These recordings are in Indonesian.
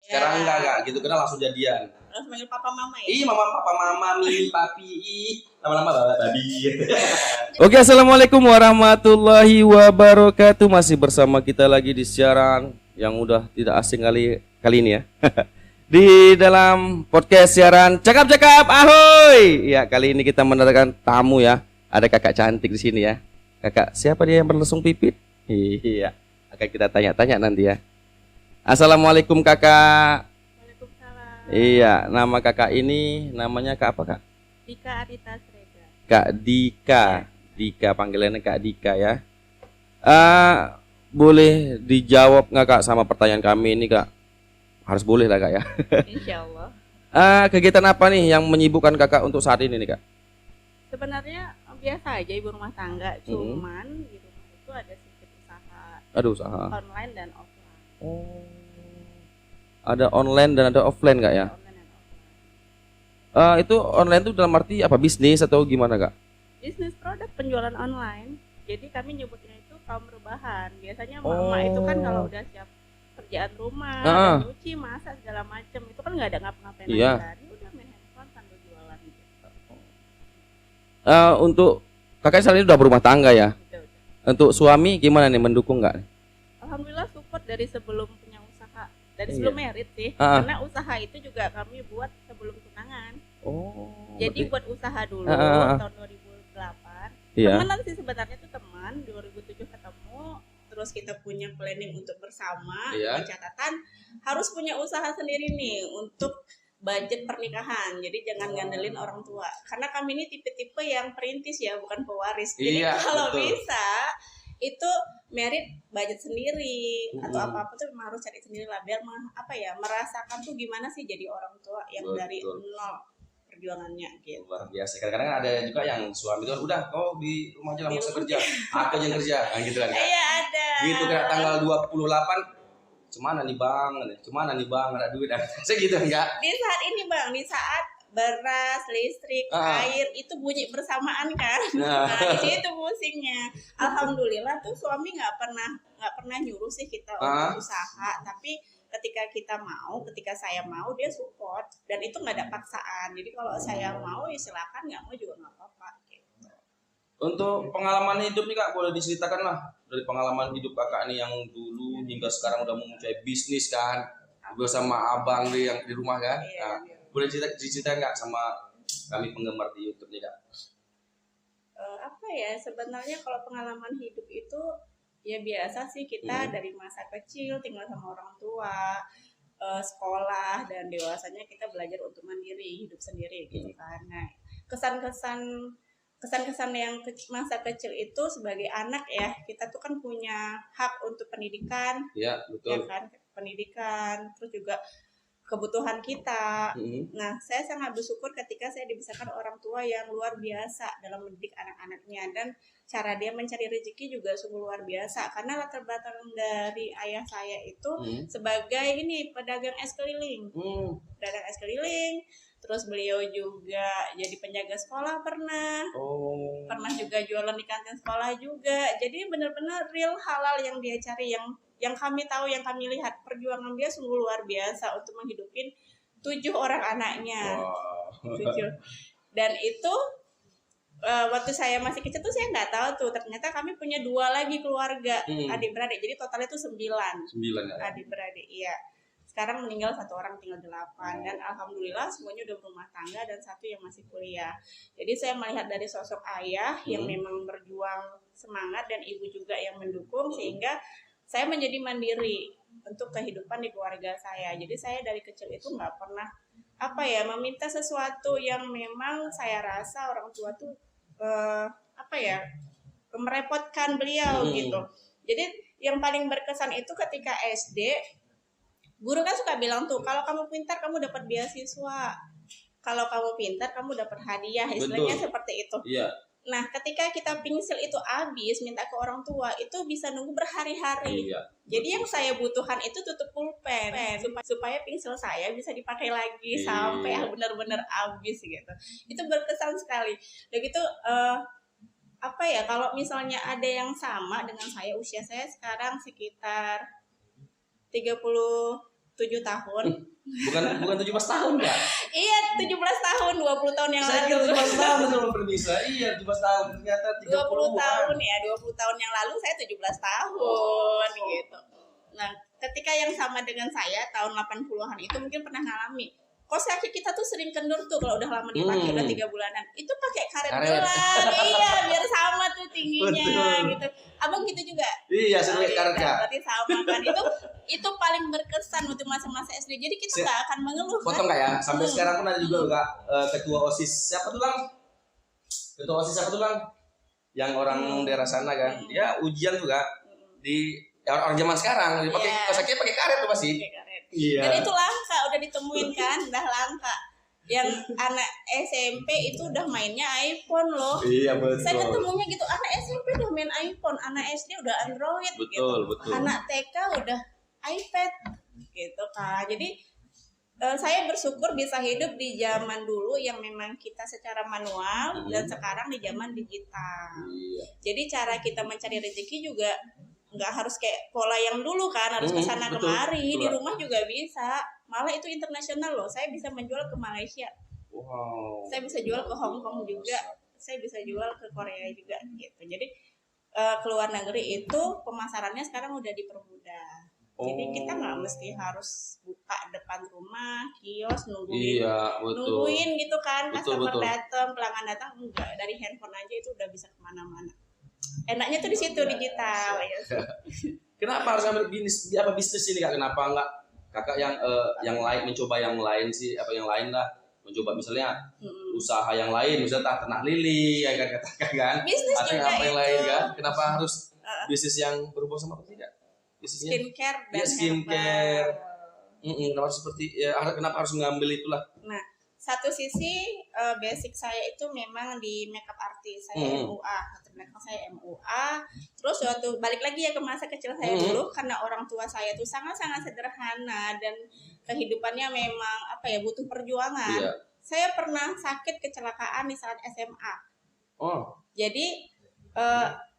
Sekarang enggak gitu, karena langsung jadian. Langsung manggil papa mama ya? Ih, mama, papa, mama, mimi, papi, lama-lama babi. Oke, assalamualaikum warahmatullahi wabarakatuh. Masih bersama kita lagi di siaran yang udah tidak asing kali ini ya. Di dalam podcast siaran Cakap-cakap ahoy. Ya, kali ini kita mendatangkan tamu ya. Ada kakak cantik di sini ya. Kakak siapa dia yang berlesung pipit? Iya, akan kita tanya-tanya nanti ya. Assalamualaikum kakak. Waalaikumsalam. Iya, nama kakak ini namanya kak apa kak? Dika Arita Srega. Kak Dika. Dika, panggilannya Kak Dika ya. Boleh dijawab nggak kak sama pertanyaan kami ini kak? Harus boleh lah kak ya. Insyaallah. Kegiatan apa nih yang menyibukkan kakak untuk saat ini nih kak? Sebenarnya biasa aja ibu rumah tangga, cuman di rumah itu ada sedikit usaha. Aduh, usaha. Online dan offline. Oh. Ada online dan ada offline kak ya? Online dan offline. Itu online tuh dalam arti apa, bisnis atau gimana kak? Bisnis produk penjualan online. Jadi kami nyebutnya itu kaum rebahan. Biasanya mama itu kan kalau udah siap kerjaan rumah, nyuci, masak segala macem, itu kan nggak ada ngapa-ngapain lagi kan. Udah main handphone sambil jualan gitu. Untuk kakak saat ini udah berumah tangga ya? Udah. Untuk suami gimana nih, mendukung nggak? Alhamdulillah support dari sebelum punya usaha, dari sebelum merit sih. Karena usaha itu juga kami buat sebelum tunangan. Jadi berarti... buat usaha dulu tahun 2008. Iya. Temenan sih sebenarnya tuh teman, 2007 ketemu, terus kita punya planning untuk bersama. Catatan harus punya usaha sendiri nih untuk budget pernikahan. Jadi jangan ngandelin orang tua. Karena kami ini tipe-tipe yang perintis ya, bukan pewaris. Jadi kalau bisa itu merit budget sendiri atau apa-apa tuh memang harus cari sendiri lah, biar merasakan tuh gimana sih jadi orang tua yang dari nol perjuangannya gitu. Luar biasa. Kadang-kadang ada juga yang suami itu udah kau di rumah aja nggak usah kerja, aku yang kerja, gitu kan? Iya ada. Gitu kan tanggal 28, cemana nih bang, ada duit, segitu enggak? Di saat ini bang, di saat beras, listrik, air itu bunyi bersamaan kan. Nah di situ pusingnya. Alhamdulillah tuh suami nggak pernah nyuruh sih kita untuk usaha, tapi ketika saya mau dia support, dan itu nggak ada paksaan. Jadi kalau saya mau ya silakan, nggak mau juga nggak apa-apa gitu. Untuk pengalaman hidup nih kak, boleh diceritakan lah dari pengalaman hidup kakak nih yang dulu hingga sekarang udah memulai bisnis kan, bersama abang nih yang di rumah kan. Boleh diceritain nggak sama kami penggemar di YouTube nih kak? Sebenarnya kalau pengalaman hidup itu ya biasa sih, kita dari masa kecil tinggal sama orang tua, sekolah, dan dewasanya kita belajar untuk mandiri, hidup sendiri gitu kan. Nah, kesan-kesan yang masa kecil itu sebagai anak ya, kita tuh kan punya hak untuk pendidikan. Iya, betul. Ya kan, pendidikan, terus juga kebutuhan kita. Nah, saya sangat bersyukur ketika saya dibesarkan orang tua yang luar biasa dalam mendidik anak-anaknya, dan cara dia mencari rezeki juga sungguh luar biasa. Karena latar belakang dari ayah saya itu sebagai pedagang es keliling. Pedagang es keliling, terus beliau juga jadi penjaga sekolah pernah juga jualan di kantin sekolah juga. Jadi benar-benar real halal yang dia cari, yang kami tahu, yang kami lihat perjuangan dia sungguh luar biasa untuk menghidupin 7 orang anaknya. 7. Dan itu waktu saya masih kecil tuh saya nggak tahu tuh, ternyata kami punya 2 lagi keluarga adik-beradik. Jadi totalnya tuh 9 ya? Adik-beradik. Iya. Sekarang meninggal 1 orang, tinggal 8. Dan alhamdulillah semuanya udah berumah tangga dan 1 yang masih kuliah. Jadi saya melihat dari sosok ayah yang memang berjuang semangat, dan ibu juga yang mendukung, sehingga saya menjadi mandiri untuk kehidupan di keluarga saya. Jadi saya dari kecil itu nggak pernah meminta sesuatu yang memang saya rasa orang tua tuh merepotkan beliau gitu. Jadi yang paling berkesan itu ketika SD, guru kan suka bilang tuh, kalau kamu pintar kamu dapat beasiswa, kalau kamu pintar kamu dapat hadiah, istilahnya seperti itu. Iya. Nah, ketika kita pensil itu habis, minta ke orang tua, itu bisa nunggu berhari-hari. Jadi yang saya butuhkan itu tutup pulpen supaya pensil saya bisa dipakai lagi sampai benar-benar habis gitu. Itu berkesan sekali. Dan gitu kalau misalnya ada yang sama dengan saya, usia saya sekarang sekitar 30 7 tahun. Bukan 17 tahun kan? Iya, 17 tahun, 20 tahun yang Saya lalu. kira 17 tahun belum bisa. Iya, 17 tahun ternyata 20 30 tahun ya, 20 tahun yang lalu saya 17 tahun gitu. Nah, ketika yang sama dengan saya tahun 80-an itu mungkin pernah ngalami. Kos kaki kita tuh sering kendur tuh kalau udah lama dipakai, udah 3 bulanan. Itu pakai karet gelang. Iya, biar sama tuh tingginya gitu. Abang gitu juga? Iya, saya pakai karet ya. Berarti sama kan. Itu paling berkesan untuk masa-masa SD. Jadi kita nggak akan mengeluh Potong kan? nggak ya? Sampai sekarang pun ada juga Kak, ketua OSIS siapa tuh Lang? Ketua OSIS siapa tuh Lang? Yang orang daerah sana kan. Dia ujian juga di orang zaman sekarang dia pakai Iya. kos kaki pakai karet tuh pasti. Pakai karet. Iya. Dan itu langka, udah ditemuin kan, udah langka. Yang anak SMP itu udah mainnya iPhone loh. Iya betul. Saya ketemunya gitu, anak SMP udah main iPhone, anak SD udah Android gitu. Betul. Anak TK udah iPad gitu kan. Jadi saya bersyukur bisa hidup di zaman dulu yang memang kita secara manual dan sekarang di zaman digital. Iya. Jadi cara kita mencari rezeki juga nggak harus kayak pola yang dulu kan, harus kesana betul, kemari, betul. di rumah juga bisa. Malah itu internasional loh, saya bisa menjual ke Malaysia, Wow. saya bisa jual ke Hong Kong juga, saya bisa jual ke Korea juga gitu. Jadi ke luar negeri itu pemasarannya sekarang udah dipermudah. Jadi kita nggak mesti harus buka depan rumah, kios, nungguin Iya, betul. nungguin gitu kan, Betul, customer betul. datang, pelanggan datang, enggak, dari handphone aja itu udah bisa kemana-mana. Enaknya tuh di situ digital ya. Kenapa harus ambil bisnis ini Kak? Kenapa enggak Kakak yang lain mencoba yang lain sih, apa yang lain lah? Mencoba misalnya usaha yang lain, misalnya ternak lili, ya kan katakan kan? Bisnis Atau juga apa yang itu. lain kan? Kenapa harus bisnis yang berhubungan sama apa sih Kak? Bisnisnya? Skincare dan Iya, skincare. herbal. Kenapa harus seperti kenapa harus mengambil itulah? Nah, satu sisi basic saya itu memang di makeup artist, saya MUA, ternyata saya MUA. Terus waktu balik lagi ya ke masa kecil saya dulu, karena orang tua saya tuh sangat-sangat sederhana dan kehidupannya memang apa ya, butuh perjuangan. Iya. Saya pernah sakit kecelakaan di saat SMA. Oh, Jadi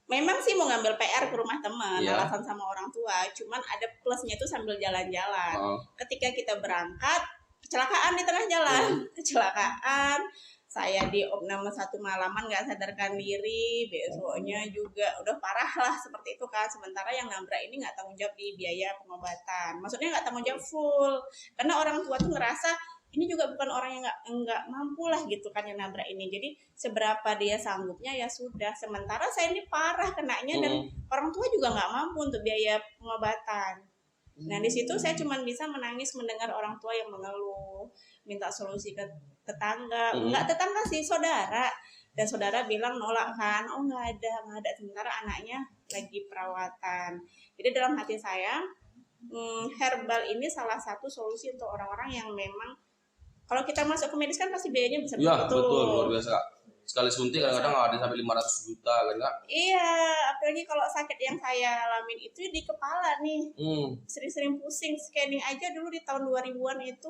memang sih mau ngambil PR ke rumah teman, Iya. alasan sama orang tua, cuman ada plusnya itu sambil jalan-jalan. Ketika kita berangkat, kecelakaan di tengah jalan, kecelakaan, saya diopname satu malaman nggak sadarkan diri, besoknya juga udah parah lah seperti itu kan. Sementara yang nabrak ini nggak tanggung jawab di biaya pengobatan, maksudnya nggak tanggung jawab full, karena orang tua tuh ngerasa ini juga bukan orang yang nggak mampu lah gitu kan yang nabrak ini. Jadi seberapa dia sanggupnya ya sudah. Sementara saya ini parah kenanya dan orang tua juga nggak mampu untuk biaya pengobatan. Nah di situ saya cuma bisa menangis mendengar orang tua yang mengeluh, minta solusi ke tetangga, nggak tetangga sih, saudara. Dan saudara bilang nolak kan, oh nggak ada. Sementara anaknya lagi perawatan. Jadi dalam hati saya herbal ini salah satu solusi untuk orang-orang yang memang kalau kita masuk ke medis kan pasti biayanya besar. iya betul, luar biasa Kak. Sekali suntik kadang-kadang ada sampai 500 juta kan Kak? Iya, apalagi kalau sakit yang saya alamin itu di kepala nih. Sering-sering pusing, scanning aja dulu di tahun 2000-an itu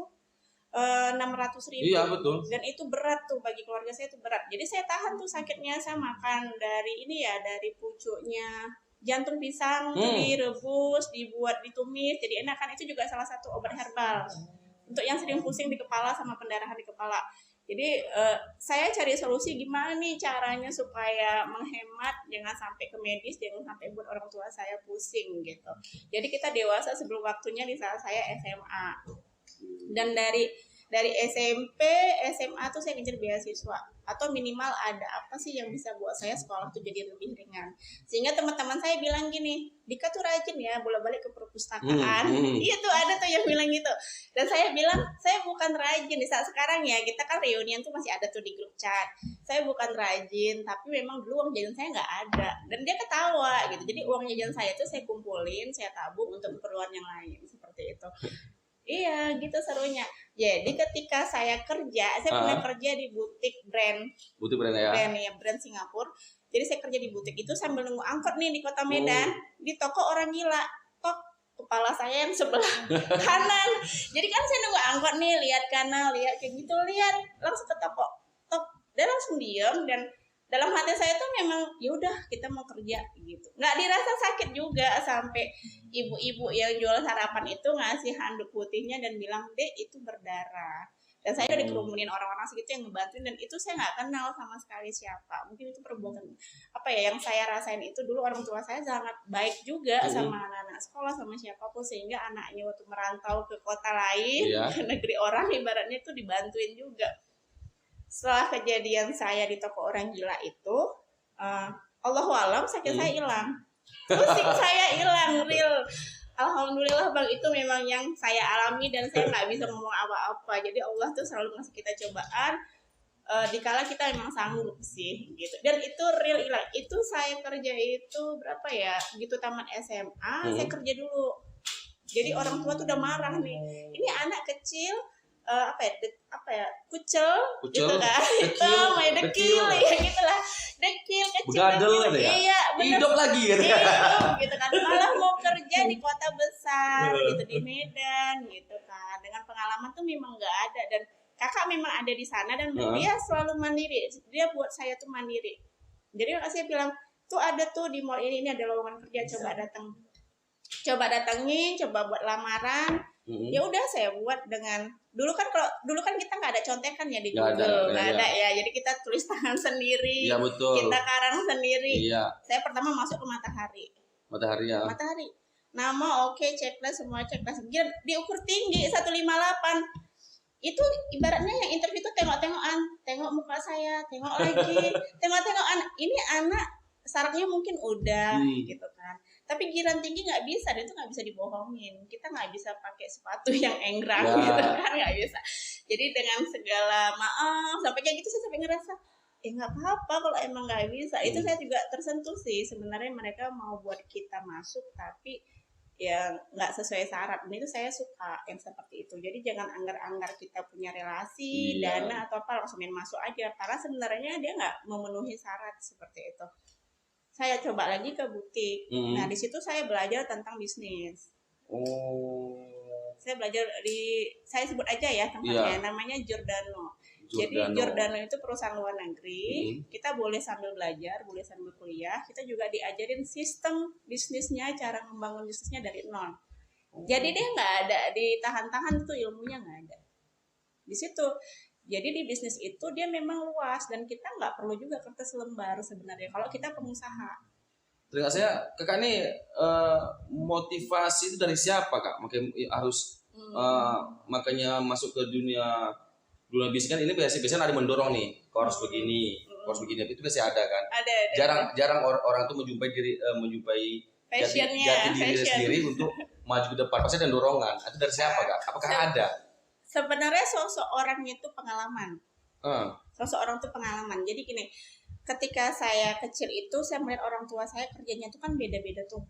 600.000. Iya betul. Dan itu berat tuh bagi keluarga saya, itu berat. Jadi saya tahan tuh sakitnya, saya makan dari ini ya, dari pucuknya jantung pisang itu direbus, dibuat ditumis, jadi enak kan. Itu juga salah satu obat herbal untuk yang sering pusing di kepala sama pendarahan di kepala. Jadi saya cari solusi gimana nih caranya supaya menghemat, jangan sampai ke medis, jangan sampai buat orang tua saya pusing gitu. Jadi kita dewasa sebelum waktunya di saat saya SMA. Dan dari SMP, SMA tuh saya ngejar beasiswa atau minimal ada apa sih yang bisa buat saya sekolah tuh jadi lebih ringan. Sehingga teman-teman saya bilang gini, Dika tuh rajin ya bolak-balik ke perpustakaan. Iya tuh ada tuh yang bilang gitu. Dan saya bilang, saya bukan rajin di saat sekarang ya, kita kan reunian tuh masih ada tuh di grup chat. Saya bukan rajin, tapi memang dulu uang jajan saya nggak ada. Dan dia ketawa gitu. Jadi uang jajan saya tuh saya kumpulin, saya tabung untuk keperluan yang lain seperti itu. Iya, gitu serunya. Jadi ketika saya kerja, saya pernah kerja di butik brand. Butik brand ya? Brand Singapura. Jadi saya kerja di butik itu sambil nunggu angkot nih di Kota Medan. Di toko orang gila. Tok, kepala saya yang sebelah kanan. Jadi kan saya nunggu angkot nih, lihat kanan, lihat kayak gitu, lihat. Langsung ke toko. Tok, dia langsung diem dan dalam hati saya tuh memang ya udah kita mau kerja gitu, nggak dirasa sakit juga sampai ibu-ibu yang jual sarapan itu ngasih handuk putihnya dan bilang, "Dek, itu berdarah." Dan saya udah dikerumunin orang-orang segitu yang ngebantuin, dan itu saya nggak kenal sama sekali siapa. Mungkin itu perbuatan apa ya yang saya rasain itu dulu, orang tua saya sangat baik juga sama anak-anak sekolah, sama siapapun, sehingga anaknya waktu merantau ke kota lain, ke negeri orang, ibaratnya itu dibantuin juga. Setelah kejadian saya di toko orang gila itu, Allahualam sakit saya hilang, pusing saya hilang, real. Alhamdulillah Bang, itu memang yang saya alami dan saya nggak bisa ngomong apa-apa. Jadi Allah tuh selalu ngasih kita cobaan dikala kita emang sanggup sih gitu. Dan itu real hilang. Itu saya kerja itu berapa ya? Begitu tamat SMA, saya kerja dulu. Jadi orang tua tuh udah marah nih. Ini anak kecil kucel gitu kan, dekil ya gitulah, dekil kecil, begadel ya, iya, hidup lagi gitu, gitu kan, malah mau kerja di kota besar gitu, di Medan gitu kan, dengan pengalaman tuh memang nggak ada, dan kakak memang ada di sana dan dia selalu mandiri, dia buat saya tuh mandiri. Jadi saya bilang tuh ada tuh di mall ini ada lowongan kerja, coba datengin, coba buat lamaran. Ya udah saya buat dengan dulu kan kita nggak ada contekan ya di Google, nggak ada ya, jadi kita tulis tangan sendiri, ya, betul. kita karang sendiri. Iya. Saya pertama masuk ke Matahari ya. Nama oke, checklist semua checklist, diukur tinggi 158. Itu ibaratnya yang interview itu tengok-tengokan, tengok muka saya, tengok lagi, tengok-tengokan. Ini anak sarafnya mungkin udah gitu kan, tapi giran tinggi nggak bisa, dan itu nggak bisa dibohongin. Kita nggak bisa pakai sepatu yang enggrang gitu kan, nggak bisa. Jadi dengan segala maaf sampai kayak gitu, saya sampai ngerasa nggak apa-apa kalau emang nggak bisa. Itu saya juga tersentuh sih sebenarnya, mereka mau buat kita masuk tapi ya nggak sesuai syarat. Dan itu saya suka yang seperti itu. Jadi jangan anggar-anggar kita punya relasi, dana atau apa langsung main masuk aja, karena sebenarnya dia nggak memenuhi syarat seperti itu. Saya coba lagi ke butik. Nah, di situ saya belajar tentang bisnis. Saya belajar saya sebut aja ya tempatnya, namanya Giordano. Jadi Giordano itu perusahaan luar negeri. Kita boleh sambil belajar, boleh sambil kuliah. Kita juga diajarin sistem bisnisnya, cara membangun bisnisnya dari nol. Jadi dia nggak ada ditahan-tahan, tuh ilmunya nggak ada di situ. Jadi di bisnis itu dia memang luas, dan kita nggak perlu juga kertas lembar sebenarnya kalau kita pengusaha. Terus saya kakak nih motivasi itu dari siapa kak? Makanya masuk ke dunia bisnis kan, ini biasanya ada mendorong nih, kau harus begini, kau harus begini, itu biasanya ada kan? Ada. Jarang orang tuh menjumpai jati diri sendiri untuk maju ke depan. Pasti ada dorongan. Itu dari siapa kak? Apakah ada? Sebenarnya sosok orangnya itu pengalaman. Sosok orang itu pengalaman. Jadi gini, ketika saya kecil itu saya melihat orang tua saya kerjanya itu kan beda-beda tuh.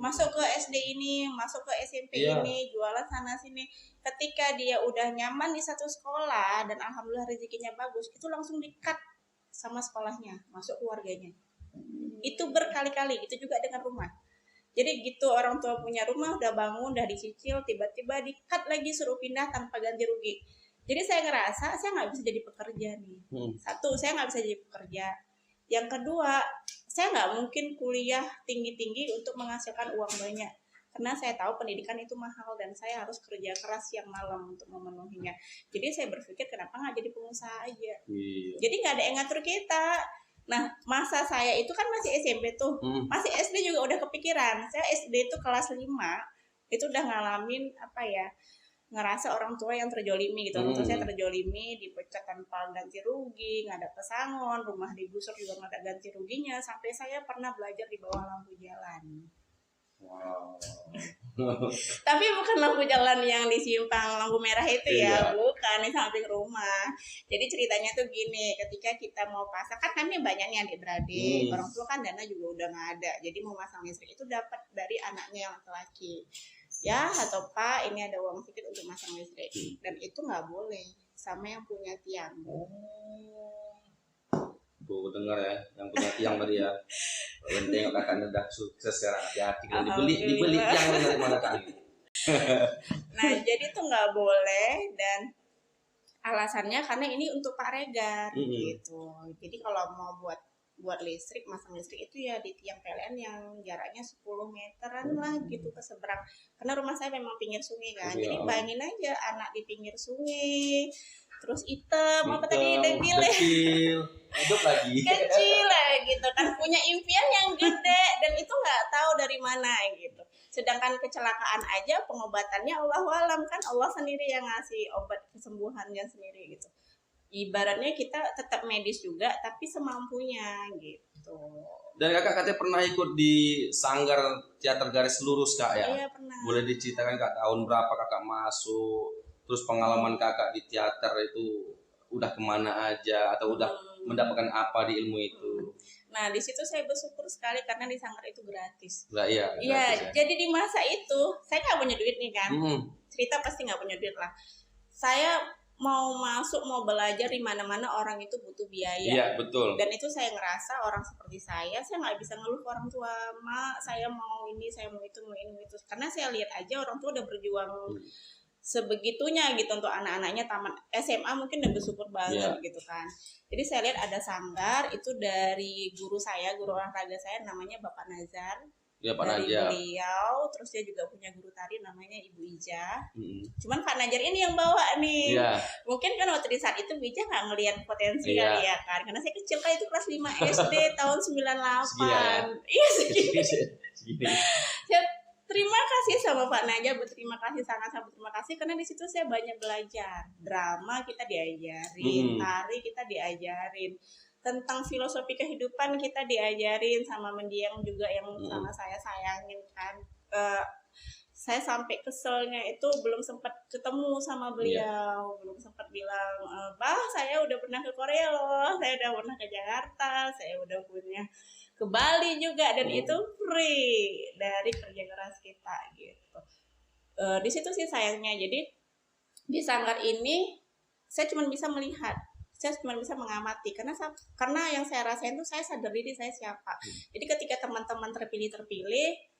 Masuk ke SD ini, masuk ke SMP ini, jualan sana sini. Ketika dia udah nyaman di satu sekolah dan alhamdulillah rezekinya bagus, itu langsung di-cut sama sekolahnya, masuk keluarganya. Itu berkali-kali, itu juga dengan rumah. Jadi gitu, orang tua punya rumah, udah bangun, udah dicicil, tiba-tiba di-cut lagi, suruh pindah tanpa ganti rugi. Jadi saya ngerasa saya nggak bisa jadi pekerja nih. Satu, saya nggak bisa jadi pekerja. Yang kedua, saya nggak mungkin kuliah tinggi-tinggi untuk menghasilkan uang banyak. Karena saya tahu pendidikan itu mahal dan saya harus kerja keras siang malam untuk memenuhinya. Jadi saya berpikir kenapa nggak jadi pengusaha aja. Jadi nggak ada yang ngatur kita. Nah, masa saya itu kan masih SMP tuh. Masih SD juga udah kepikiran. Saya SD itu kelas 5, itu udah ngalamin ngerasa orang tua yang terjolimi gitu. Orang tua saya terjolimi, dipecat tanpa ganti rugi, nggak ada pesangon, rumah digusur juga nggak ada ganti ruginya. Sampai saya pernah belajar di bawah lampu jalan. Tapi bukan lampu jalan yang di simpang lampu merah itu ya, bukan, di samping rumah. Jadi ceritanya tuh gini, ketika kita mau pasang, kan kami banyak nih adik-beradik, orang tua kan dana juga udah nggak ada, jadi mau masang listrik itu dapat dari anaknya yang laki-laki. Ya atau Pak, ini ada uang sedikit untuk masang listrik, dan itu nggak boleh sama yang punya tiang. Tuh dengar ya, yang punya tiang tadi ya. Yang tengok kakaknya udah sukses sekarang, hati-hati kalau dibeli tiang dari mana kali. Nah jadi tuh nggak boleh, dan Alasannya karena ini untuk Pak Regar gitu. Jadi kalau mau buat listrik, masang listrik itu ya di tiang PLN yang jaraknya 10 meteran lah gitu ke seberang. Karena rumah saya memang pinggir sungai kan. Jadi bayangin aja anak di pinggir sungai, terus hitam apa tadi dekil hidup lagi kecil lah gitu kan, punya impian yang gede dan itu nggak tahu dari mana gitu. Sedangkan kecelakaan aja pengobatannya Allahualam kan, Allah sendiri yang ngasih obat kesembuhannya sendiri gitu. Ibaratnya kita tetap medis juga tapi semampunya gitu. Dan kakak katanya pernah ikut di Sanggar Teater Garis Lurus kak ya? Iya pernah. Boleh diceritakan kak tahun berapa kakak masuk, terus pengalaman kakak di teater itu udah kemana aja atau udah mendapatkan apa di ilmu itu? Nah di situ saya bersyukur sekali karena di Sanggar itu gratis. Nah, iya. Iya, jadi di masa itu saya nggak punya duit nih kan. Cerita pasti nggak punya duit lah. Saya mau masuk, mau belajar di mana-mana orang itu butuh biaya. Iya, betul. Dan itu saya ngerasa orang seperti saya nggak bisa ngeluh ke orang tua, "Mak, saya mau ini, saya mau itu, mau ini, mau itu." Karena saya lihat aja orang tua udah berjuang sebegitunya gitu untuk anak-anaknya tamat SMA mungkin udah bersyukur banget gitu kan. Jadi saya lihat ada Sanggar itu dari guru saya, guru olahraga saya namanya Bapak Nazar. Ya, Pak dari Najar. beliau, terus dia juga punya guru tari namanya Ibu Ija. Cuman Pak Najar ini yang bawa nih. Mungkin kan waktu di saat itu Bu Ija nggak ngelihat potensi kali ya kan, karena saya kecil kan itu kelas 5 SD tahun 98. Iya segini. Saya terima kasih sama Pak Najar, berterima kasih, sangat berterima kasih karena di situ saya banyak belajar. Drama kita diajarin, tari kita diajarin, tentang filosofi kehidupan kita diajarin sama mendiang juga yang sama saya sayangin kan. Saya sampai keselnya itu belum sempat ketemu sama beliau, belum sempat bilang, "Bah, saya udah pernah ke Korea loh, saya udah pernah ke Jakarta, saya udah punya ke Bali juga dan itu free dari kerja keras kita gitu." Di situ sih sayangnya. Jadi di Sanggar ini saya cuma bisa melihat, saya cuma bisa mengamati karena yang saya rasain tuh saya sadar diri saya siapa. Jadi ketika teman-teman terpilih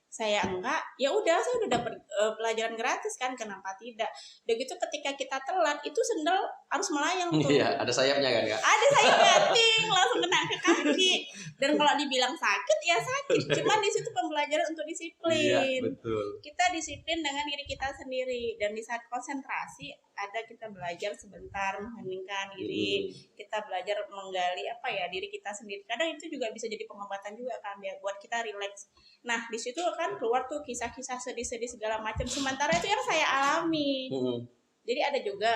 saya enggak, ya udah saya udah dapat pelajaran gratis kan, kenapa tidak. Dan gitu ketika kita telat itu sendal harus melayang tuh. Iya, ada sayapnya kan kak? Ada sayapnya, ting, langsung kena ke kaki. Dan kalau dibilang sakit ya sakit, cuma di situ pembelajaran untuk disiplin. Iya, betul. Kita disiplin dengan diri kita sendiri dan di saat konsentrasi ada kita belajar sebentar mengheningkan diri, kita belajar menggali diri kita sendiri. Kadang itu juga bisa jadi pengobatan juga kan ya buat kita rileks. Nah di situ kan keluar tuh kisah-kisah sedih-sedih segala macam. Sementara itu yang saya alami. Jadi ada juga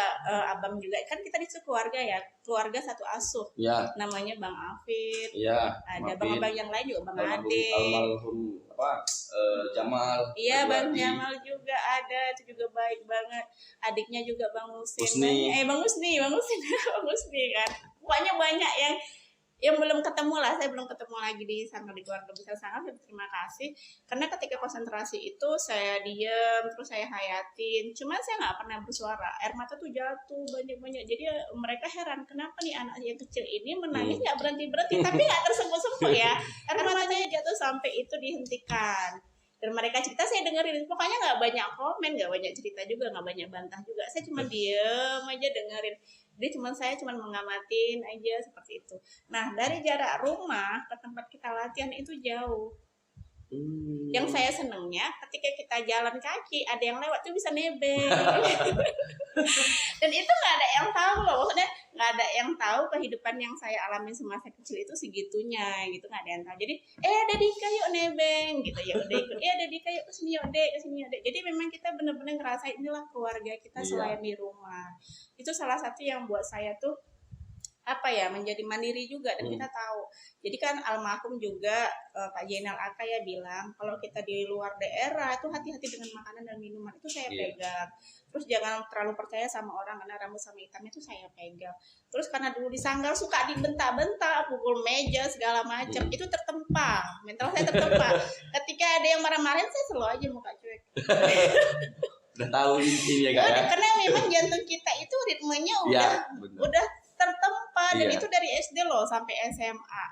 abang juga kan kita di situ keluarga ya, keluarga satu asuh. Namanya Bang Afid. Ada bang-bang yang lain juga, Bang Ade. Almarhum Jamal. Iya, Bang Jamal juga ada, itu juga baik banget. Adiknya juga Bang Husni. Bang Husni kan. Pokoknya banyak yang belum ketemu lah, saya belum ketemu lagi di Sanggar, di keluarga besar Sanggar. Saya berterima kasih karena ketika konsentrasi itu saya diam, terus saya hayatin, cuma saya nggak pernah bersuara, air mata tuh jatuh banyak-banyak. Jadi mereka heran kenapa nih anak yang kecil ini menangis nggak berhenti tapi nggak tersembur-sembur ya, air matanya jatuh sampai itu dihentikan. Dan mereka cerita saya dengerin, pokoknya nggak banyak komen, nggak banyak cerita juga, nggak banyak bantah juga, saya cuma diem aja dengerin. Jadi saya cuma mengamatin aja seperti itu. Nah dari jarak rumah ke tempat kita latihan itu jauh. Yang saya senengnya ketika kita jalan kaki ada yang lewat tuh bisa nebeng. Dan itu nggak ada yang tahu loh, maksudnya nggak ada yang tahu kehidupan yang saya alami semasa kecil itu segitunya gitu, nggak ada yang tahu. Jadi ada Dika yuk nebeng gitu, ya udah ikut, ada Dika yuk kesini yuk dek, kesini yuk dek. Jadi memang kita benar-benar ngerasain inilah keluarga kita selain di rumah. Itu salah satu yang buat saya tuh menjadi mandiri juga. Dan kita tahu, jadi kan almarhum juga Pak Jainal Aka ya bilang kalau kita di luar daerah itu hati-hati dengan makanan dan minuman, itu saya pegang. Terus jangan terlalu percaya sama orang karena rambut sama hitamnya itu saya pegang. Terus karena dulu di Sanggar suka dibentak-bentak, pukul meja segala macam, itu tertempa, mental saya tertempa. Ketika ada yang marah-marahin saya selalu aja muka cuek. Udah tahu ini ya kak ya? Karena memang jantung kita itu ritmenya udah tertempa, dan itu dari SD loh sampai SMA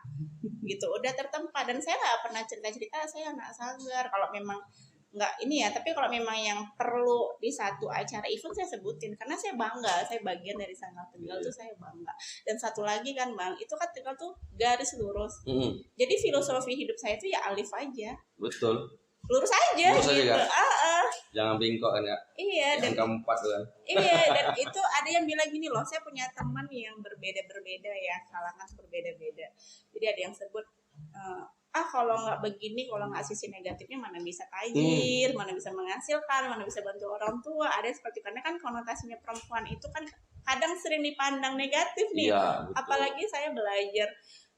gitu udah tertempa. Dan saya nggak pernah cerita saya anak Sanggar. Kalau memang nggak ini ya, tapi kalau memang yang perlu di satu acara event saya sebutin karena saya bangga, saya bagian dari Sanggar Tegal tuh saya bangga. Dan satu lagi kan Bang, itu kan Tegal tuh garis lurus. Jadi filosofi hidup saya tuh ya alif aja. Betul. Lurus aja Lurus aja, gitu. kan? Jangan bengkok kan ya. Iya, dan Angka 4 kan. iya, dan itu ada yang bilang gini loh, saya punya teman yang berbeda-berbeda ya, kalangan berbeda-beda. Jadi ada yang sebut kalau nggak begini, kalau nggak sisi negatifnya mana bisa tajir, mana bisa menghasilkan, mana bisa bantu orang tua. Ada yang seperti karena kan konotasinya perempuan itu kan kadang sering dipandang negatif nih. Iya, betul. Apalagi saya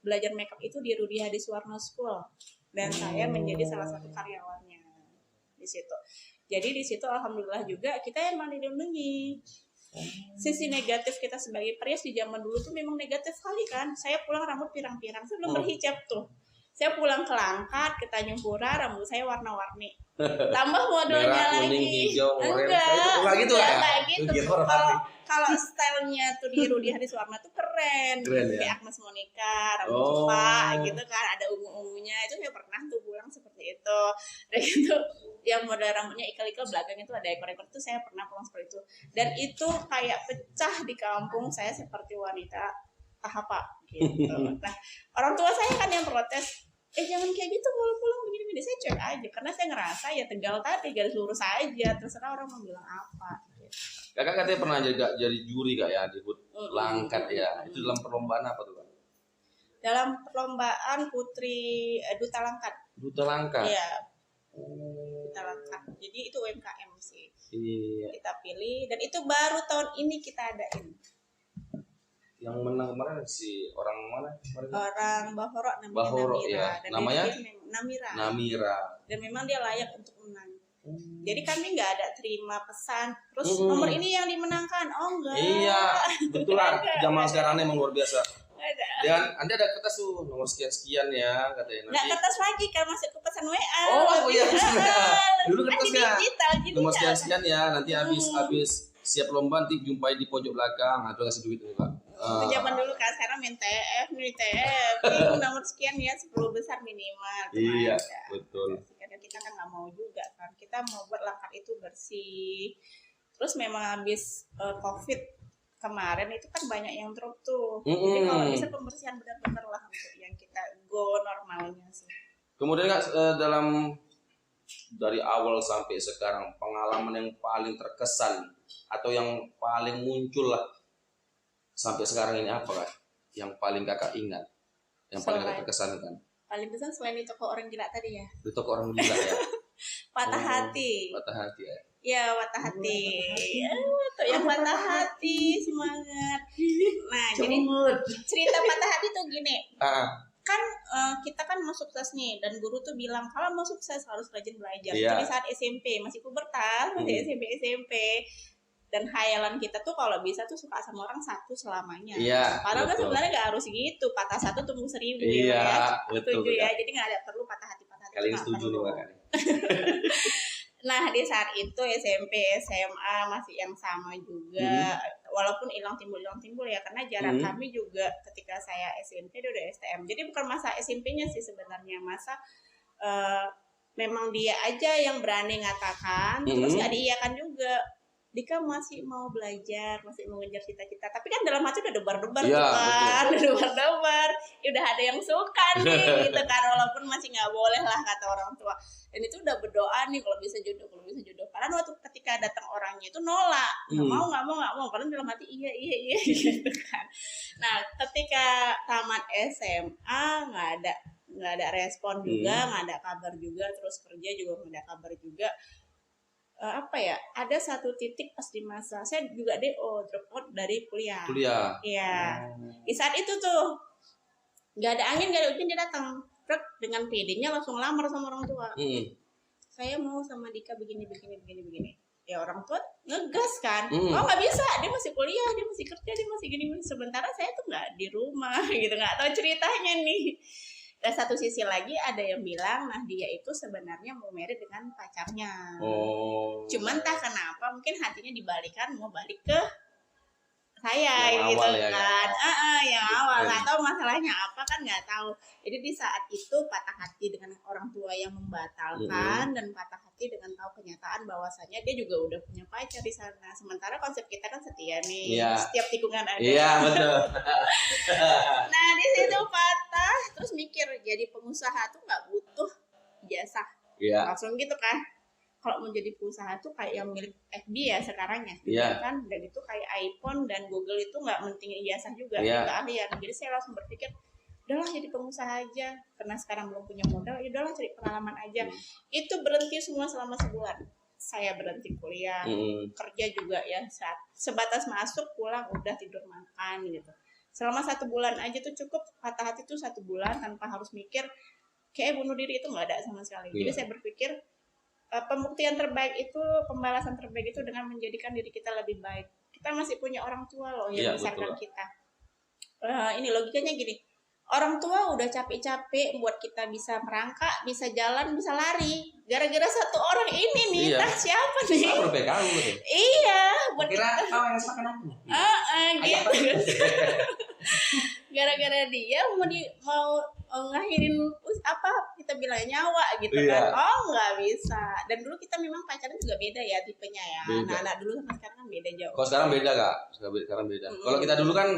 belajar makeup itu di Rudy Hadiswarno School dan saya menjadi salah satu karyawannya di situ. Jadi di situ alhamdulillah juga kita emang dilindungi. Sisi negatif kita sebagai perias di zaman dulu tuh memang negatif sekali kan. Saya pulang rambut pirang-pirang, saya belum berhijab tuh. Saya pulang ke Langkat, ke Tanjung Pura, rambut saya warna-warni. Tambah modelnya Merah, lagi. kuning, hijau, oranye. Enggak gitu ya? kayak gitu. Gitu, warna-warni. Kalau stylenya tuh di Rudy Hadiswarno tuh keren. Keren ya? Kayak Agnes Monica, rambut Oh. cepak gitu kan, ada ungu-ungunya. Itu saya pernah tuh pulang seperti itu. Dan itu yang model rambutnya ikal-ikal belakang itu ada ekor-ekor itu saya pernah pulang seperti itu. Dan itu kayak pecah di kampung saya seperti wanita apa gitu. Nah, orang tua saya kan yang protes, jangan kayak gitu pulang-pulang begini-begini. Saya cuek aja karena saya ngerasa ya Tegal tadi garis lurus aja, terserah orang mau bilang apa. Kakak katanya pernah jadi juri Kak ya di HUT Langkat ya. Itu dalam perlombaan apa tuh Kak? Dalam perlombaan Putri Duta Langkat. Duta Langkat. Iya. Duta Langkat. Jadi itu UMKM sih. Iya. Kita pilih dan itu baru tahun ini kita adain. Yang menang kemarin si orang mana? Kemarin? Orang Bahoro namanya Bahoro, Namira. ya. Dan Namanya? Namira. Namira. Dan memang dia layak untuk menang. Jadi kami nggak ada terima pesan. Terus nomor ini yang dimenangkan. Oh enggak. Iya, betulan. Nggak ada. Zaman sekarang emang luar biasa. Nggak ada. Dan Anda ada kertas tuh nomor sekian-sekian ya katanya Nggak nanti. kertas lagi kan masuk ke pesan WA. Oh iya, pesan WA. Dulu Kan kertas di nggak? digital jadi Nomor nggak. sekian-sekian ya. Nanti habis siap lomba nanti jumpai di pojok belakang. Atau kasih duit tuh Kak. Itu zaman dulu kan, sekarang main TF, ini nomor sekian ya 10 besar minimal. Itu Iya, ada. betul. Karena kita kan nggak mau juga kan, kita mau buat Langkat itu bersih. Terus memang habis COVID kemarin itu kan banyak yang drop tuh. Jadi kalau bisa pembersihan benar-benar lah untuk yang kita go normalnya sih. Kemudian Kak, dalam dari awal sampai sekarang pengalaman yang paling terkesan atau yang paling muncul lah sampai sekarang ini apa Kak? Yang paling Kakak ingat? Yang paling Kakak terkesankan? Paling besar selain di toko orang gila tadi ya. Di toko orang gila ya. Patah hati. Patah hati ya. Ya, patah hati. Tuh yang patah hati, semangat. Nah, jadi cerita patah hati tuh gini. Kan kita kan mau sukses nih, dan guru tuh bilang kalau mau sukses harus rajin belajar. Iya. Jadi saat SMP masih pubertas, masih SMP. Dan khayalan kita tuh kalau bisa tuh suka sama orang satu selamanya. Iya, Padahal kan betul. sebenarnya gak harus gitu. Patah satu tumbuh 1000 Iya, ya. betul, Setuju ya. betul. Jadi gak ada perlu patah hati. Kalian Nggak setuju nih perlu. Kak? Nah di saat itu SMP, SMA masih yang sama juga. Walaupun hilang timbul ya, karena jarak kami juga ketika saya SMP dia udah STM. Jadi bukan masa SMP-nya sih sebenarnya, masa memang dia aja yang berani ngatakan, terus gak diiyakan juga. Dika masih mau belajar, masih mau ngejar cita-cita. Tapi kan dalam hati udah debar-debar Ya, tuh kan, udah debar-debar. Ya udah ada yang suka nih, gitu kan. Walaupun masih nggak boleh lah kata orang tua. Dan itu udah berdoa nih kalau bisa jodoh. Karena waktu ketika datang orangnya itu nolak, nggak mau. Padahal dalam hati iya gitu kan. Nah ketika tamat SMA nggak ada respon juga, nggak ada kabar juga. Terus kerja juga nggak ada kabar juga. Ada satu titik pas di masa saya juga DO, drop out dari kuliah. Iya. Di saat itu tuh nggak ada angin, nggak ada hujan, dia datang dengan PD-nya langsung lamar sama orang tua. Saya mau sama Dika begini. Ya orang tua ngegas kan. Oh nggak bisa, dia masih kuliah, dia masih kerja, dia masih gini. Sementara saya tuh nggak di rumah gitu, nggak tahu ceritanya nih. Dan satu sisi lagi ada yang bilang, nah dia itu sebenarnya mau married dengan pacarnya. Cuman entah kenapa mungkin hatinya dibalikan mau balik ke saya Yang gitu awal ya, kan. Yang awal Keren. nggak tahu masalahnya apa kan nggak tahu. Jadi di saat itu patah hati dengan orang tua yang membatalkan dan patah hati dengan tahu kenyataan bahwasanya dia juga udah punya pacar di sana. Sementara konsep kita kan setia nih, Iya. setiap tikungan ada. Iya, betul. Nah di situ patah, terus mikir jadi pengusaha tuh nggak butuh jasa, Iya. langsung gitu kan. Kalau mau jadi pengusaha tuh kayak yang milik FB ya sekarang ya, Iya. kan, dan itu kayak iPhone dan Google itu nggak mentingin ijazah juga, Iya. keahlian. Jadi saya langsung berpikir, udahlah jadi pengusaha aja, karena sekarang belum punya modal, ya udahlah cari pengalaman aja. Itu berhenti semua selama sebulan. Saya berhenti kuliah, kerja juga ya, sebatas masuk pulang udah tidur makan gitu. Selama 1 bulan aja tuh cukup, patah hati tuh 1 bulan tanpa harus mikir kayak bunuh diri itu nggak ada sama sekali. Jadi saya berpikir pembuktian terbaik itu, pembalasan terbaik itu dengan menjadikan diri kita lebih baik. Kita masih punya orang tua loh yang membesarkan kita. Ini logikanya gini, orang tua udah capek-capek buat kita bisa merangkak, bisa jalan, bisa lari. Gara-gara 1 orang ini nih, Iya. entah siapa nih. Aku udah kamu gitu. Iya, buat Kira tahu yang makan aku. gitu. Gara-gara dia mau ngakhirin kita bilangnya nyawa gitu Iya. kan. Oh nggak bisa. Dan dulu kita memang pacaran juga beda ya tipenya ya. Beda. Anak-anak dulu sama sekarang kan beda jauh. Kalau sekarang beda Kak? Sekarang beda. Kalau kita dulu kan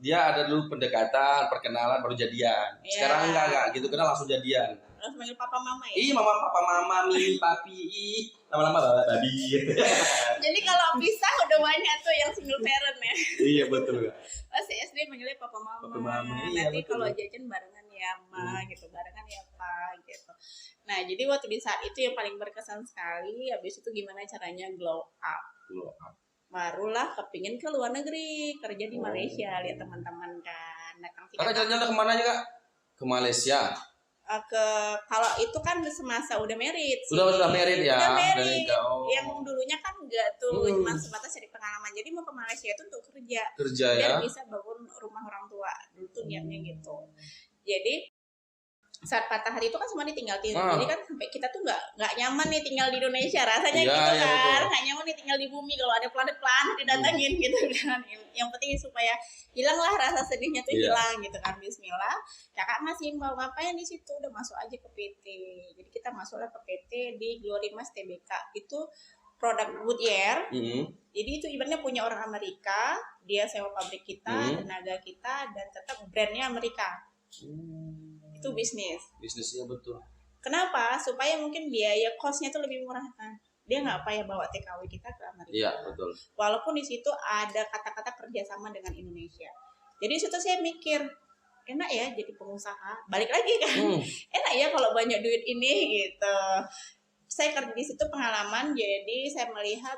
dia ada dulu pendekatan, perkenalan, baru jadian. Iya. Sekarang enggak Kak, gitu kenal langsung jadian. Terus manggil papa mama ya. Ih, mama, papa, mama, mimi, papi, ih, lama-lama babi. Jadi kalau pisah udah banyak tuh yang single parent ya. Iya betul Kak. Masih SD manggilnya papa mama. Papa mama, iya, Nanti betul. kalau jajan barengan ya ma gitu, barengan ya pa gitu. Nah jadi waktu di saat itu yang paling berkesan sekali. Habis itu gimana caranya glow up. Barulah kepingin ke luar negeri, kerja di Malaysia, lihat teman-teman kan datang sini. Kakak jalan-jalan kemana aja Kak? Ke Malaysia. Kalau itu kan semasa udah married sih. Sudah married ya? Udah married. Udah nikah, oh. Yang dulunya kan enggak tuh, cuma sebatas cari pengalaman. Jadi mau ke Malaysia itu untuk kerja Kerja ya? biar bisa bangun rumah orang tua. Dulu tuh niatnya gitu. Jadi saat patah hati itu kan semua ditinggalin. Jadi kan sampai kita tuh nggak nyaman nih tinggal di Indonesia, rasanya Iya, gitu iya, kan. betul. Nggak nyaman nih tinggal di bumi kalau ada planet-planet didatangin gitu kan. Yang penting supaya hilanglah rasa sedihnya tuh hilang gitu kan. Bismillah. Kakak masih mau ngapain di situ? Udah masuk aja ke PT. Jadi kita masuklah ke PT di Glory Mas TBK. Itu produk Goodyear. Jadi itu ibaratnya punya orang Amerika, dia sewa pabrik kita, tenaga kita, dan tetap brandnya Amerika. Itu Bisnisnya betul. Kenapa? Supaya mungkin biaya costnya itu lebih murah kan. Dia nggak payah bawa TKW kita ke Amerika. Iya betul. Walaupun di situ ada kata-kata kerjasama dengan Indonesia. Jadi situ saya mikir, enak ya jadi pengusaha. Balik lagi kan, enak ya kalau banyak duit ini gitu. Saya kerja di situ pengalaman, jadi saya melihat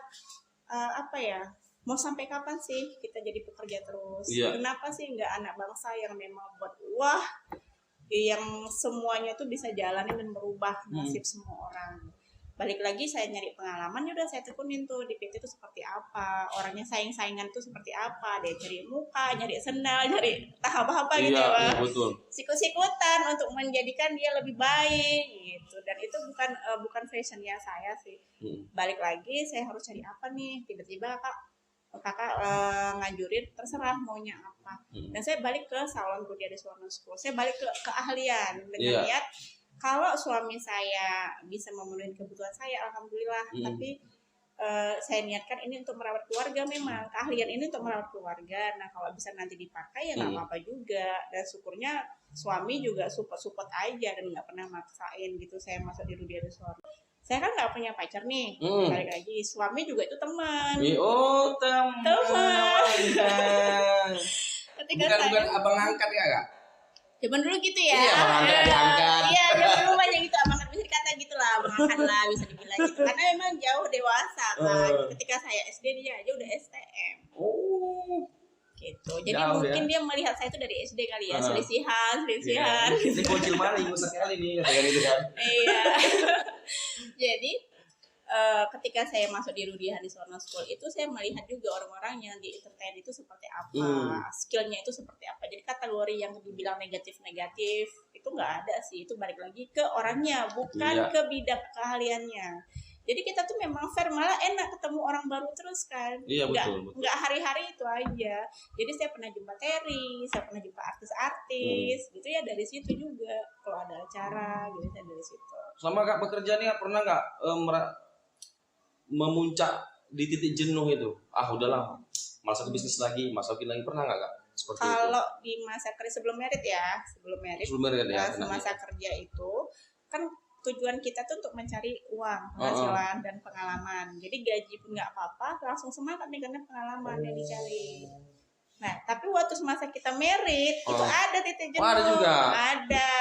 mau sampai kapan sih kita jadi pekerja terus? Iya. Kenapa sih nggak anak bangsa yang memang buat yang semuanya tuh bisa jalanin dan merubah nasib semua orang. Balik lagi saya nyari pengalaman, udah saya tekunin tuh di PT itu seperti apa, orangnya saingan tuh seperti apa, dia cari muka, nyari sendal, nyari apa gitu ya. Iya betul. Sikut-sikutan untuk menjadikan dia lebih baik gitu. Dan itu bukan fashionnya saya sih. Balik lagi saya harus cari apa nih, tiba-tiba kakak ngajurin terserah maunya apa. Dan saya balik ke salon Budi Ade Suwarno School. Saya balik ke keahlian dengan niat kalau suami saya bisa memenuhi kebutuhan saya, alhamdulillah. Tapi saya niatkan ini untuk merawat keluarga, memang keahlian ini untuk merawat keluarga. Nah kalau bisa nanti dipakai ya nggak apa-apa juga. Dan syukurnya suami juga support aja dan nggak pernah maksain gitu saya masuk di Budi Ade Suwarno. Saya kan nggak punya pacar nih, balik lagi suami juga itu teman. Oh teman. Bukan abang angkat ya Kak? Zaman dulu gitu ya. Iya, abang angkat. Iya, zaman dulu banyak gitu, abang angkat bisa dikata gitu lah, abang angkat lah bisa dibilang gitu. Karena memang jauh dewasa kan. Ketika saya SD dia aja udah STM. Oh. Gitu. Jadi Jauh, mungkin dia melihat saya itu dari SD kali ya, selisihan. Ini bocil mana yang sekali nih kayak gitu kan. Iya. Jadi ketika saya masuk di Budi Ade Suwarno School itu saya melihat juga orang-orang yang di entertain itu seperti apa, skillnya itu seperti apa. Jadi kategori yang dibilang negatif itu nggak ada sih. Itu balik lagi ke orangnya, bukan ke bidang keahliannya. Jadi kita tuh memang fair, malah enak ketemu orang baru terus kan. Iya, betul. Nggak hari-hari itu aja. Jadi saya pernah jumpa Terry, saya pernah jumpa artis-artis gitu ya, dari situ juga. Kalau ada acara gitu saya dari situ. Selama Kak bekerja nih pernah nggak memuncak di titik jenuh itu? Ah udahlah, masa ke bisnis lagi, masukin lagi, pernah nggak Kak? Seperti itu. Kalau di masa kerja sebelum merit ya, masa kerja itu kan tujuan kita tuh untuk mencari uang, penghasilan dan pengalaman. Jadi gaji pun nggak apa-apa, langsung semangat nih karena pengalaman yang dicari. Nah, tapi waktu semasa kita merit itu ada titik jenuh. Ada juga. Ada.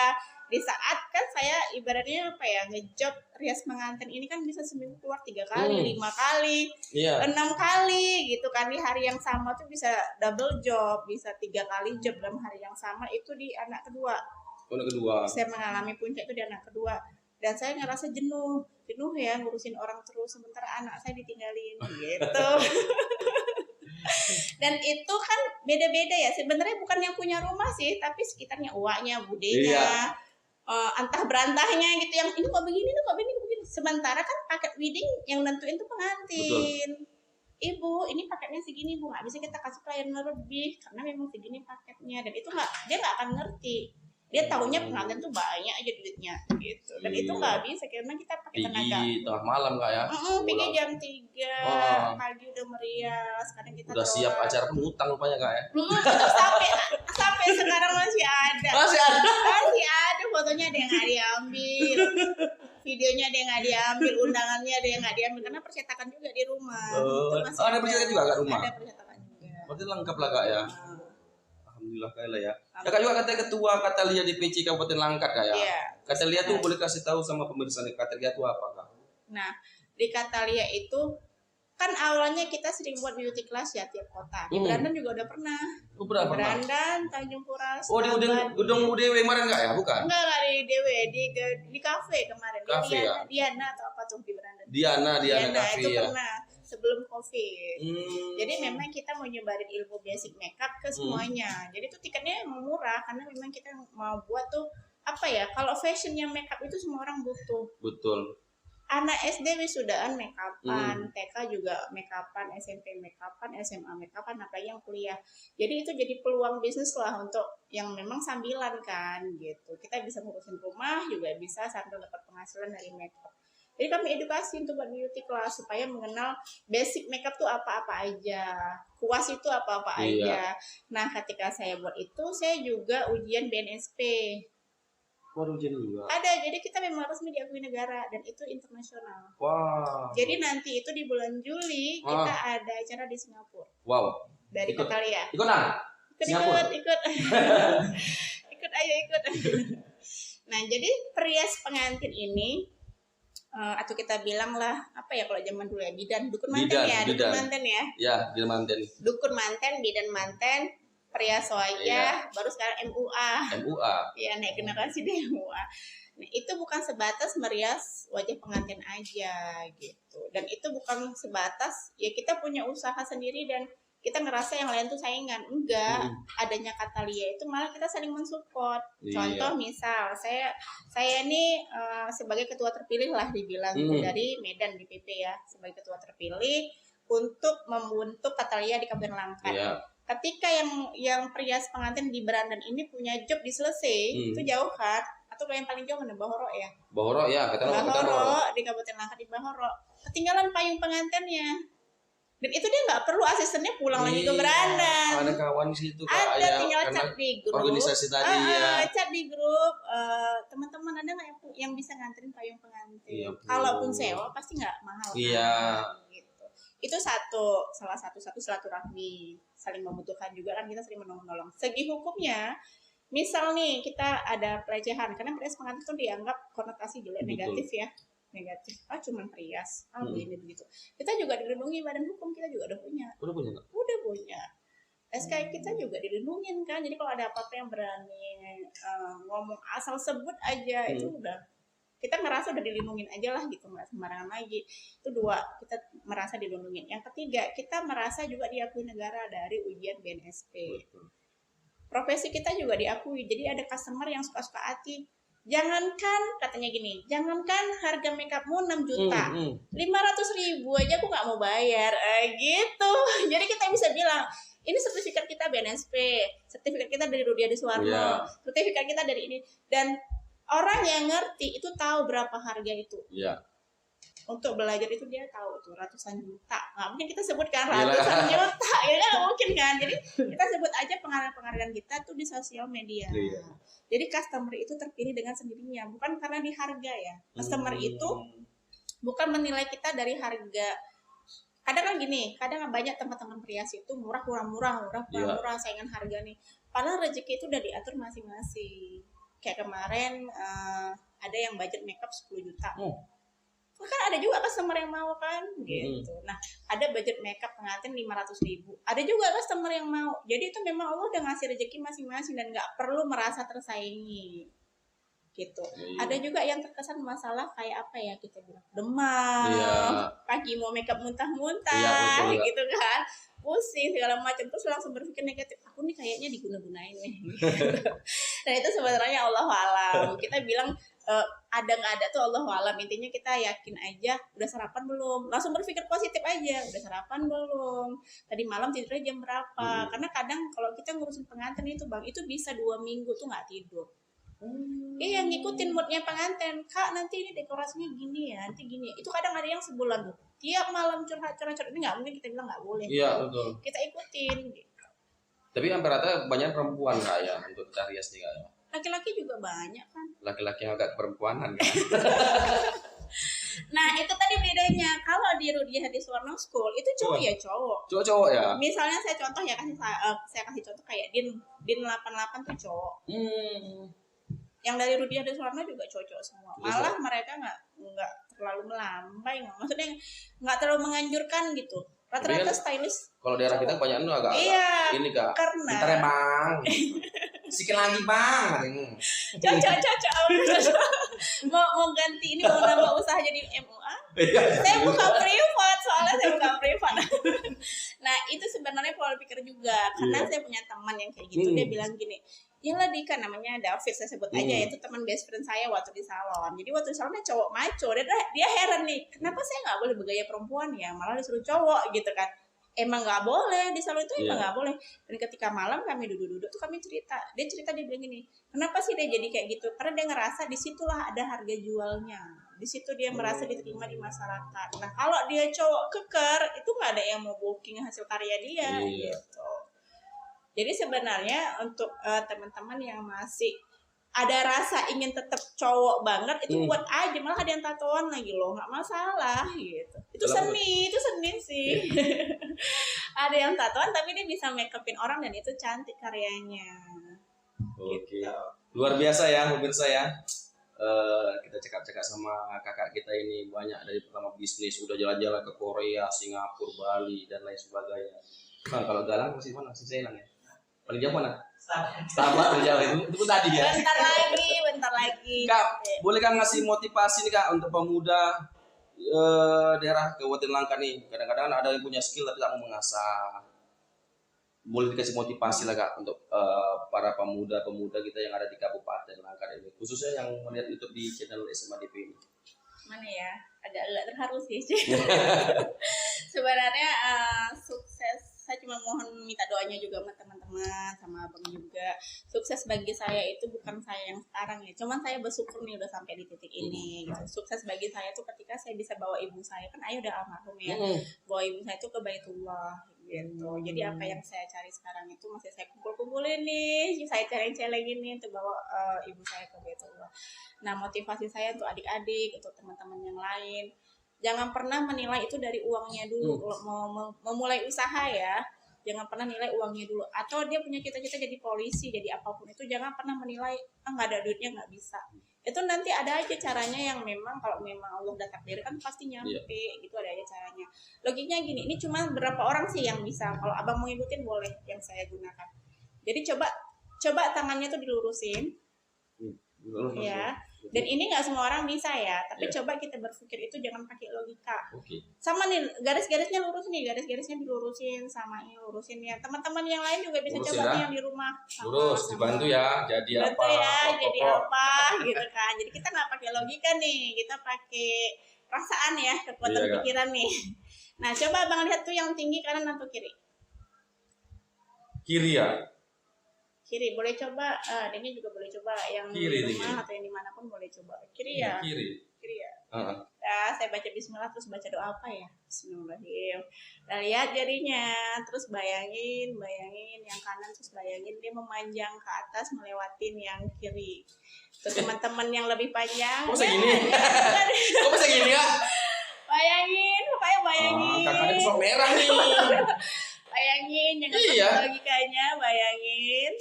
Di saat kan saya ibaratnya apa ya, ngejob rias pengantin ini kan bisa seminggu keluar 3 kali, 5 kali, 6 kali gitu kan. Di hari yang sama tuh bisa double job, bisa 3 kali job dalam hari yang sama. Itu di anak kedua. Saya mengalami puncak itu di anak kedua. Dan saya ngerasa jenuh ya ngurusin orang terus, sementara anak saya ditinggalin gitu. Dan itu kan beda-beda ya, sebenarnya bukan yang punya rumah sih, tapi sekitarnya, uaknya, budenya, antah berantahnya gitu, yang ini kok begini, sementara kan paket wedding yang nentuin tuh pengantin. Betul. Ibu, ini paketnya segini Bu, nggak bisa kita kasih pelayanan lebih karena memang segini paketnya. Dan itu dia nggak akan ngerti. Dia taunya pengantin tuh banyak aja duitnya gitu. Dan itu nggak bisa karena kita pakai tenaga. Pergi tengah malam Kak ya. Pergi jam 3 pagi udah merias. Kadang kita udah siap acara pengutang rupanya Kak ya. Sampai sekarang masih ada. Masih ada fotonya, ada yang nggak diambil. Videonya ada yang nggak diambil, undangannya ada yang nggak diambil karena percetakan juga di rumah. Ada percetakan juga Kak rumah. Ada percetakan juga. Berarti lengkap lah Kak ya. Alhamdulillah Kak ya. Kakak juga katanya ketua Katalia di PC Kabupaten Langkat Kak ya. Iya. Katalia tuh boleh kasih tahu sama pemirsa nih, Katalia itu apa Kak? Nah, di Katalia itu kan awalnya kita sering buat beauty class ya tiap kota. Di Brandan juga udah pernah. Brandan, Tanjung Pura. Oh, di gedung UDW kemarin Kak ya? Bukan? Enggak di DW, di kafe kemarin. Kafe ya? Diana atau apa tuh di Brandan? Diana itu kafe ya. Pernah sebelum COVID. Jadi memang kita mau nyebarin ilmu basic makeup ke semuanya. Jadi tuh tiketnya emang murah karena memang kita mau buat tuh apa ya? Kalau fashionnya makeup itu semua orang butuh. Betul. Anak SD wisudaan makeupan, TK juga makeupan, SMP makeupan, SMA makeupan, apalagi yang kuliah. Jadi itu jadi peluang bisnis lah untuk yang memang sambilan kan gitu. Kita bisa ngurusin rumah juga bisa sambil dapat penghasilan dari makeup. Jadi kami edukasi untuk buat beauty class supaya mengenal basic makeup tuh apa-apa aja, kuas itu apa-apa aja. Nah, ketika saya buat itu, saya juga ujian BNSP. Ujian juga. Ada, jadi kita memang resmi diakui negara dan itu internasional. Wow. Jadi nanti itu di bulan Juli kita ada acara di Singapura. Wow. Dari Katalia. Ikut. Ikut. Nah, jadi perias pengantin ini atau kita bilang lah apa ya kalau zaman dulu ya, dukun manten ya. Ya, bidan manten. Dukun manten, bidan manten, perias wajah, baru sekarang MUA. Ya, naik generasi deh MUA. Nah, itu bukan sebatas merias wajah pengantin aja gitu. Dan itu bukan sebatas ya kita punya usaha sendiri dan kita ngerasa yang lain tuh saingan. Enggak, adanya Katalia itu malah kita saling mensupport. Contoh misal saya ini sebagai ketua terpilih lah dibilang dari Medan di PP ya, sebagai ketua terpilih untuk membentuk Katalia di Kabupaten Langkat. Ketika yang perias pengantin di Brandan ini punya job diselesai, itu jauh kan? Atau yang paling jauh mana? Bahoro ya? Bahoro ya, Bahoro di Kabupaten Langkat di Bahoro. Ketinggalan payung pengantinnya. Dan itu dia nggak perlu asistennya pulang lagi ke Brandan. Ada kawan di situ Kak. Ada, tinggal chat di grup. Organisasi tadi ya. Chat di grup. Teman-teman ada nggak yang bisa nganterin payung pengantin? Kalaupun sewa pasti nggak mahal. Iya. Gitu. Itu salah satu silaturahmi, saling membutuhkan juga kan, kita sering menolong. Segi hukumnya, misal nih kita ada pelecehan, karena perias pengantin itu dianggap konotasi jelek, negatif ya. Cuman perias, begini begitu. Kita juga dilindungi, badan hukum kita juga udah punya. Udah punya. SK kita juga dilindungin kan. Jadi kalau ada apa-apa yang berani ngomong asal sebut aja itu udah kita ngerasa udah dilindungin aja lah gitu, nggak sembarangan lagi. Itu 2, kita merasa dilindungin. Yang ketiga, kita merasa juga diakui negara dari ujian BNSP. Profesi kita juga diakui. Jadi ada customer yang suka-suka hati. jangankan katanya gini, jangankan harga makeupmu 6 juta, 500.000 aja aku nggak mau bayar, gitu. Jadi kita bisa bilang ini sertifikat kita BNSP, sertifikat kita dari Rudiadi Suwarno, sertifikat kita dari ini, dan orang yang ngerti itu tahu berapa harga itu. Untuk belajar itu dia tahu tuh ratusan juta, nggak mungkin kita sebutkan ratusan juta, ya nggak mungkin kan. Jadi kita sebut aja penghargaan kita tuh di sosial media. Jadi customer itu terpilih dengan sendirinya, bukan karena di harga ya. Customer itu bukan menilai kita dari harga. Kadang kan gini, kadang banyak teman-teman perias itu murah saingan harga nih. Padahal rezeki itu udah diatur masing-masing. Kayak kemarin ada yang budget makeup 10 juta. Kan ada juga customer yang mau kan gitu. Nah, ada budget makeup pengantin 500.000. Ada juga customer yang mau. Jadi itu memang Allah udah ngasih rezeki masing-masing dan nggak perlu merasa tersaingi. Gitu. Ada juga yang terkesan masalah kayak apa ya, kita bilang demam, pagi mau makeup muntah-muntah, gitu kan, pusing segala macam, terus langsung berpikir negatif, aku nih kayaknya diguna-gunain nih. Dan itu sebenarnya Allah alam. Kita bilang ada nggak ada tuh Allah alam. Intinya kita yakin aja. Udah sarapan belum? Langsung berpikir positif aja. Udah sarapan belum? Tadi malam tidurnya jam berapa? Karena kadang kalau kita ngurusin pengantin itu bang, itu bisa 2 minggu tuh nggak tidur. Yang ngikutin moodnya pengantin, Kak nanti ini dekorasinya gini ya, nanti gini. Itu kadang ada yang sebulan tuh tiap malam curhat. Ini nggak mungkin kita bilang nggak boleh. Iya betul. Kita ikutin. Gitu. Tapi hampir rata banyak perempuan Kak ya untuk kita rias nih Kak ya. Laki-laki juga banyak kan. Laki-laki yang agak perempuanan kan. Nah itu tadi bedanya. Kalau di Rudiadi Suwarno School itu cowok ya cowok. Cowok ya. Misalnya saya contoh ya, saya kasih contoh kayak Din 88 tuh cowok. Yang dari Rudiadi Suwarno juga cocok semua. Malah mereka nggak terlalu melambai, maksudnya nggak terlalu menganjurkan gitu. Rata-rata stylish. Kalau daerah kita kebanyakan tuh agak ini Kak. Karena bentar ya Bang. Sikit lagi Bang. Cocok. Mau ganti ini, mau nambah usaha jadi MUA. Saya buka privat, soalnya saya buka privat. Nah itu sebenarnya pola pikir juga. Karena saya punya teman yang kayak gitu, dia bilang gini, yalah Dika, namanya David, saya sebut aja, itu teman best friend saya waktu di salon. Jadi waktu di salonnya cowok maco, dia heran nih, kenapa saya nggak boleh bergaya perempuan ya, malah disuruh cowok gitu kan. Emang nggak boleh di salon itu, emang nggak boleh. Dan ketika malam kami duduk-duduk tuh kami cerita, dia bilang gini, kenapa sih dia jadi kayak gitu? Karena dia ngerasa di situlah ada harga jualnya, di situ dia merasa diterima di masyarakat. Nah kalau dia cowok keker, itu nggak ada yang mau booking hasil karya dia gitu. Jadi sebenarnya untuk teman-teman yang masih ada rasa ingin tetap cowok banget, itu buat aja, malah ada yang tatoan lagi loh, nggak masalah gitu. Itu seni sih. Ada yang tatoan tapi dia bisa make upin orang dan itu cantik karyanya. Oke. Luar biasa ya pemirsa ya. Kita cekak-cekak sama kakak kita ini, banyak dari pertama bisnis, udah jalan-jalan ke Korea, Singapura, Bali dan lain sebagainya. Bang, kalau Galang masih mana? Masih Zeeland ya? Paling jauh mana? Starbucks terjauh itu pun tadi ya. Bentar lagi. Kak, boleh Kak ngasih motivasi nih Kak untuk pemuda daerah Kabupaten Langkat nih. Kadang-kadang ada yang punya skill tapi tak mau mengasah. Boleh dikasih motivasi lah Kak untuk para pemuda-pemuda kita yang ada di Kabupaten Langkat ini, khususnya yang melihat YouTube di channel SMADP ini. Mana ya? Agak terharu sih. Sebenarnya sukses. Saya cuma mohon minta doanya juga sama teman-teman, sama abang juga. Sukses bagi saya itu bukan saya yang sekarang ya. Cuman saya bersyukur nih udah sampai di titik ini. Gitu. Sukses bagi saya tuh ketika saya bisa bawa ibu saya, kan ayah udah almarhum ya. Bawa ibu saya tuh ke Baitullah gitu. Jadi apa yang saya cari sekarang itu masih saya kumpulin nih. Saya celeng-celengin nih untuk bawa ibu saya ke Baitullah. Nah motivasi saya untuk adik-adik, untuk teman-teman yang lain, jangan pernah menilai itu dari uangnya dulu. Mau memulai usaha ya, jangan pernah nilai uangnya dulu. Atau dia punya cita-cita jadi polisi, jadi apapun itu, jangan pernah menilai nggak ada duitnya, nggak bisa. Itu nanti ada aja caranya yang memang kalau memang Allah udah takdirkan pasti nyampe. Gitu ada aja caranya. Logiknya gini, ini cuma berapa orang sih yang bisa. Kalau abang mau ngikutin boleh yang saya gunakan. Jadi coba tangannya tuh dilurusin. Ya. Dan ini nggak semua orang bisa ya, tapi coba kita berpikir itu jangan pakai logika. Oke. Sama nih, garis-garisnya lurus nih, garis-garisnya dilurusin, sama ini lurusin ya. Teman-teman yang lain juga bisa Lurusin coba ya. nih yang di rumah. Lurus, dibantu ya. Jadi Bantu apa? ya, jadi pokok. apa gitu kan. Jadi kita nggak pakai logika nih, kita pakai perasaan ya, kekuatan Iya, Kak. pikiran nih. Nah, coba Abang lihat tuh yang tinggi kanan atau kiri? Kiri ya. Kiri, boleh coba. Ini juga boleh coba yang Kiri, di rumah tinggi. atau yang dimanapun boleh coba. Kiri ya, Kiri. kiri ya. Heeh. Ya, saya baca bismillah terus baca doa apa ya? Bismillahirrahmanirrahim. Nah, lihat jarinya, terus bayangin yang kanan, terus bayangin dia memanjang ke atas melewatin yang kiri. Terus teman-teman yang lebih panjang. Kok bisa gini? Kok bisa gini ya? Bayangin, pokoknya bayangin. Kakaknya kesok merah nih. Bayangin, yang Iya. logikanya, bayangin.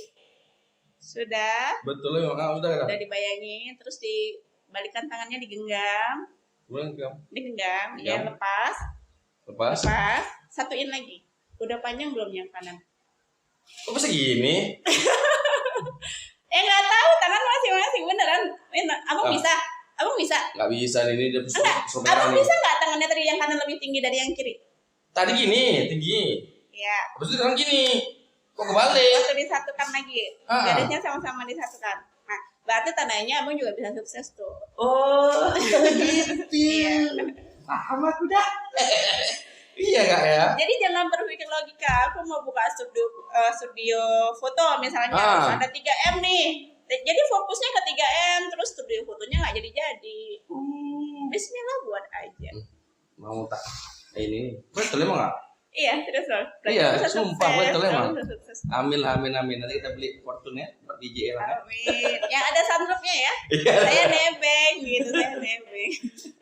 Sudah, Betul ya, udah. udah dibayangin, terus dibalikan tangannya digenggam, Bulan kamu. digenggam, ya Genggam. lepas. Lepas. Lepas, satuin lagi. Udah panjang belum yang kanan? Kok bisa gini? Nggak tahu, tangan masing-masing beneran. Abang Ah. bisa? Abang bisa? Nggak bisa ini dia Enggak. kesok merah Abang nih. bisa nggak tangannya tadi yang kanan lebih tinggi dari yang kiri? Tadi gini, tinggi. Ya. Habis itu sekarang gini. Kok kebalik? Waktu disatukan lagi. Ah. Garisnya sama-sama disatukan. Nah, berarti tandanya abang juga bisa sukses tuh. Oh, gitu. Iya. Paham aku dah. Iya Kak ya. Jadi jangan berpikir logika. Aku mau buka studio foto misalnya, Ah. terus ada 3M nih. Jadi fokusnya ke 3M, terus studio fotonya nggak jadi-jadi. Bismillah buat aja. Mau tak? Ini betul emang nggak? Iya, terus loh. Iya, sumpah, betul emang. Sukses. Amin. Nanti kita beli Fortune ya, 4 biji lah. Amin. Yang ada sunroofnya ya. Iya. Saya nebeng gitu, saya nebeng.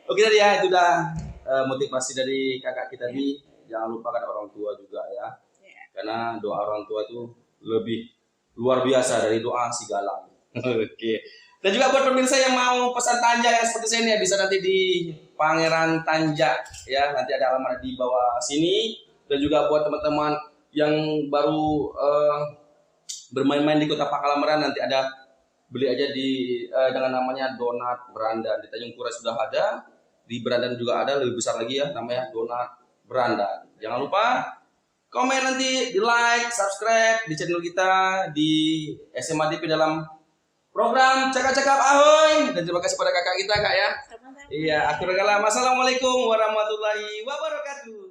Oke tadi ya, itu udah motivasi dari kakak kita tadi. Jangan lupakan orang tua juga ya. Iya. Karena doa orang tua itu lebih luar biasa dari doa si galang. Oke. Dan juga buat pemirsa yang mau pesan tanja yang seperti saya ini ya, bisa nanti di Pangeran Tanja ya. Nanti ada alamat di bawah sini. Dan juga buat teman-teman yang baru bermain-main di Kota Pakalamaran, nanti ada beli aja di dengan namanya Donat Berandan. Di Tanjung Pura sudah ada, di Berandan juga ada, lebih besar lagi ya, namanya Donat Berandan. Jangan lupa komen nanti, di like, subscribe di channel kita di SMADP dalam program Cakap-Cakap Ahoy. Dan terima kasih pada kakak kita Kak ya. Sama-sama. Iya, akhirnya Assalamualaikum warahmatullahi wabarakatuh.